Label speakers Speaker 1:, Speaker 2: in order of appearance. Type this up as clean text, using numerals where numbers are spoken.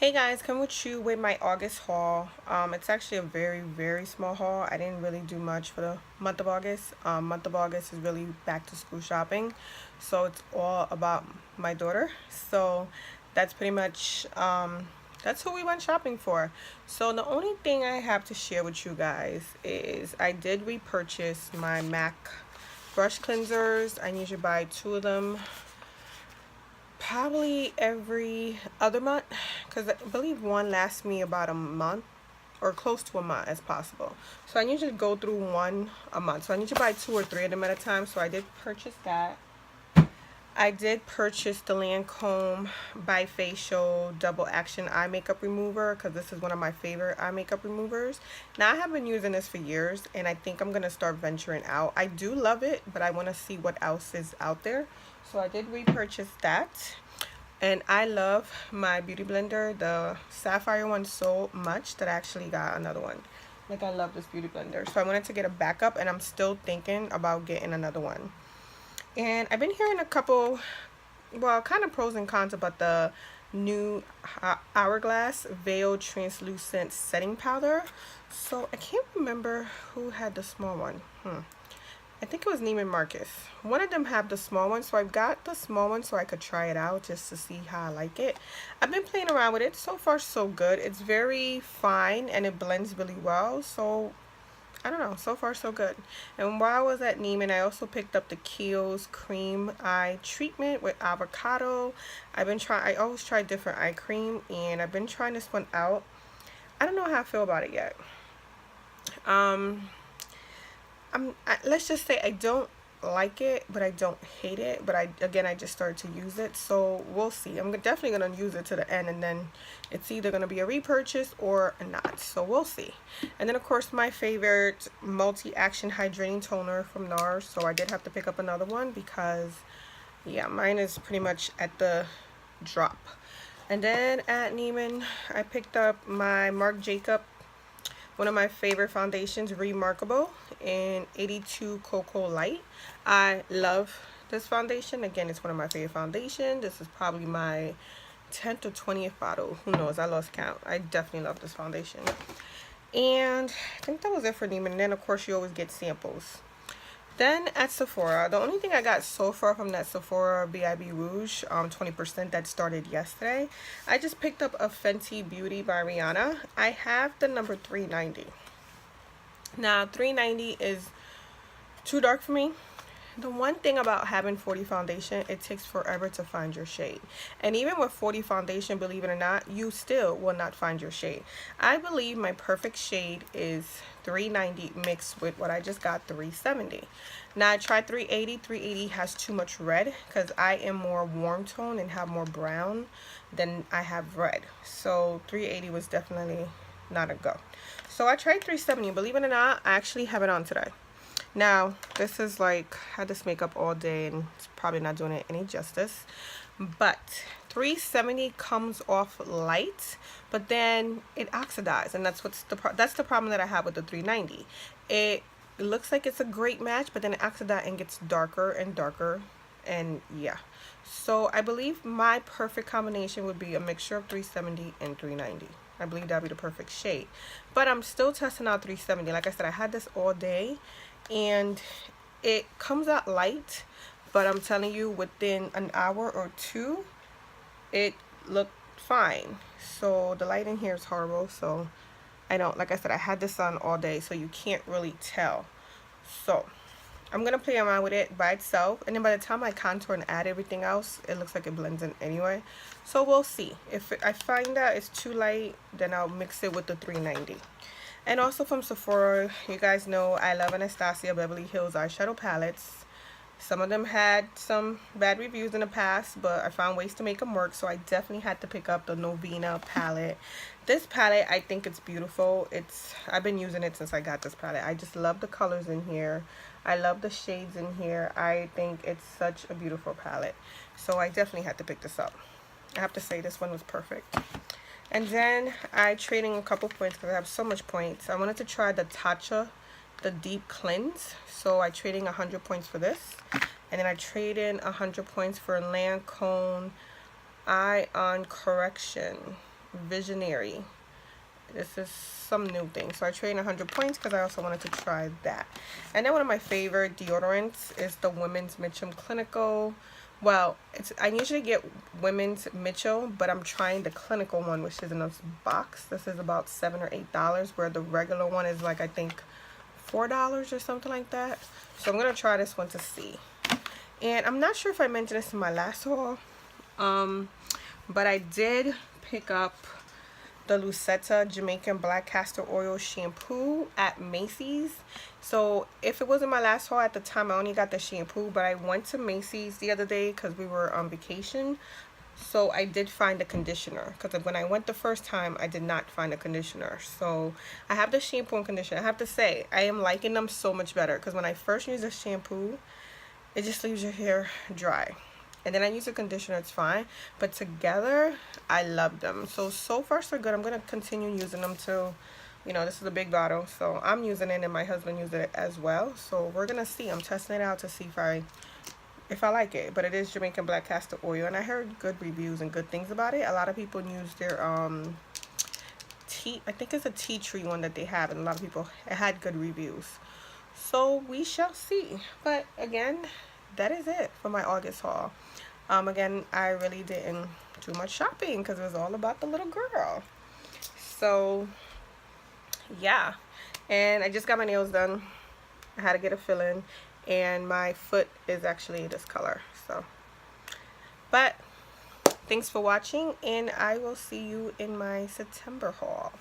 Speaker 1: Hey guys, come with you with my August haul. It's actually a very small haul. I didn't really do much for the month of August. Month of August is really back to school shopping, so it's all about my daughter. So that's pretty much that's who we went shopping for. So the only thing I have to share with you guys is I did repurchase my MAC brush cleansers. I usually buy two of them probably every other month, because I believe one lasts me about a month or close to a month as possible. So I usually go through one a month. So I need to buy two or three of them at a time. So I did purchase that. I did purchase the Lancome Bifacial Double Action Eye Makeup Remover because this is one of my favorite eye makeup removers. Now, I have been using this for years and I think I'm going to start venturing out. I do love it, but I want to see what else is out there. So I did repurchase that. And I love my beauty blender, the Sapphire one, so much that I actually got another one. Like, I love this beauty blender. So I wanted to get a backup and I'm still thinking about getting another one. And I've been hearing a couple, well, kind of pros and cons about the new Hourglass Veil Translucent Setting Powder. So I can't remember who had the small one. I think it was Neiman Marcus. One of them have the small one, so I've got the small one so I could try it out just to see how I like it. I've been playing around with it. So far, so good. It's very fine and it blends really well. So I don't know, so far so good. And while I was at Neiman, I also picked up the Kiehl's Cream Eye Treatment with avocado. I always try different eye cream, and I've been trying this one out. I don't know how I feel about it yet. Let's just say I don't like it, but I don't hate it. But I just started to use it, so we'll see. I'm definitely gonna use it to the end, and then it's either gonna be a repurchase or not. So we'll see. And then of course my favorite multi-action hydrating toner from NARS. So I did have to pick up another one because yeah, mine is pretty much at the drop. And then at Neiman, I picked up my Marc Jacob, one of my favorite foundations, Remarkable in 82 Cocoa Light. I love this foundation. Again, it's one of my favorite foundations. This is probably my 10th or 20th bottle. Who knows? I lost count. I definitely love this foundation. And I think that was it for Neiman. And then, of course, you always get samples. Then at Sephora, the only thing I got so far from that Sephora BIB Rouge 20% that started yesterday, I just picked up a Fenty Beauty by Rihanna. I have the number 390. Now 390 is too dark for me. The one thing about having 40 foundation, it takes forever to find your shade. And even with 40 foundation, believe it or not, you still will not find your shade. I believe my perfect shade is 390 mixed with what I just got, 370. Now I tried 380. 380 has too much red because I am more warm tone and have more brown than I have red. So 380 was definitely not a go. So I tried 370. Believe it or not, I actually have it on today. Now, this is like, I had this makeup all day and it's probably not doing it any justice. But 370 comes off light, but then it oxidizes, and that's the problem that I have with the 390. It looks like it's a great match, but then it oxidizes and gets darker and darker, and yeah. So I believe my perfect combination would be a mixture of 370 and 390. I believe that would be the perfect shade. But I'm still testing out 370. Like I said, I had this all day and it comes out light, but I'm telling you, within an hour or two it looked fine. So the light in here is horrible, so I don't, like I said, I had this on all day, so you can't really tell. So I'm gonna play around with it by itself, and then by the time I contour and add everything else, it looks like it blends in anyway. So we'll see. If I find that it's too light, then I'll mix it with the 390. And also from Sephora, you guys know I love Anastasia Beverly Hills eyeshadow palettes. Some of them had some bad reviews in the past, but I found ways to make them work, so I definitely had to pick up the Novena palette. This palette, I think it's beautiful. I've been using it since I got this palette. I just love the colors in here. I love the shades in here. I think it's such a beautiful palette. So I definitely had to pick this up. I have to say this one was perfect. And then I traded in a couple points because I have so much points. I wanted to try the Tatcha, the Deep Cleanse. So I traded in 100 points for this. And then I traded in 100 points for Lancome Eye On Correction Visionary. This is some new thing. So I traded 100 points because I also wanted to try that. And then one of my favorite deodorants is the Women's Mitchell Clinical. Well, I usually get Women's Mitchell, but I'm trying the clinical one, which is in this box. This is about $7 or $8, where the regular one is like, I think, $4 or something like that. So I'm gonna try this one to see. And I'm not sure if I mentioned this in my last haul, but I did pick up the Lucetta Jamaican Black Castor Oil Shampoo at Macy's. So if it wasn't my last haul at the time, I only got the shampoo, but I went to Macy's the other day because we were on vacation. So I did find the conditioner, because when I went the first time, I did not find a conditioner. So I have the shampoo and conditioner. I have to say, I am liking them so much better, because when I first used the shampoo, it just leaves your hair dry. And then I use a conditioner, it's fine. But together, I love them. So far so good. I'm going to continue using them till, you know, this is a big bottle. So I'm using it and my husband uses it as well. So we're going to see. I'm testing it out to see if I like it. But it is Jamaican Black Castor Oil. And I heard good reviews and good things about it. A lot of people use their tea. I think it's a tea tree one that they have. And a lot of people, it had good reviews. So we shall see. But again, that is it for my August haul. Again, I really didn't do much shopping because it was all about the little girl. So yeah, and I just got my nails done. I had to get a fill-in, and my foot is actually this color. So, but thanks for watching, and I will see you in my September haul.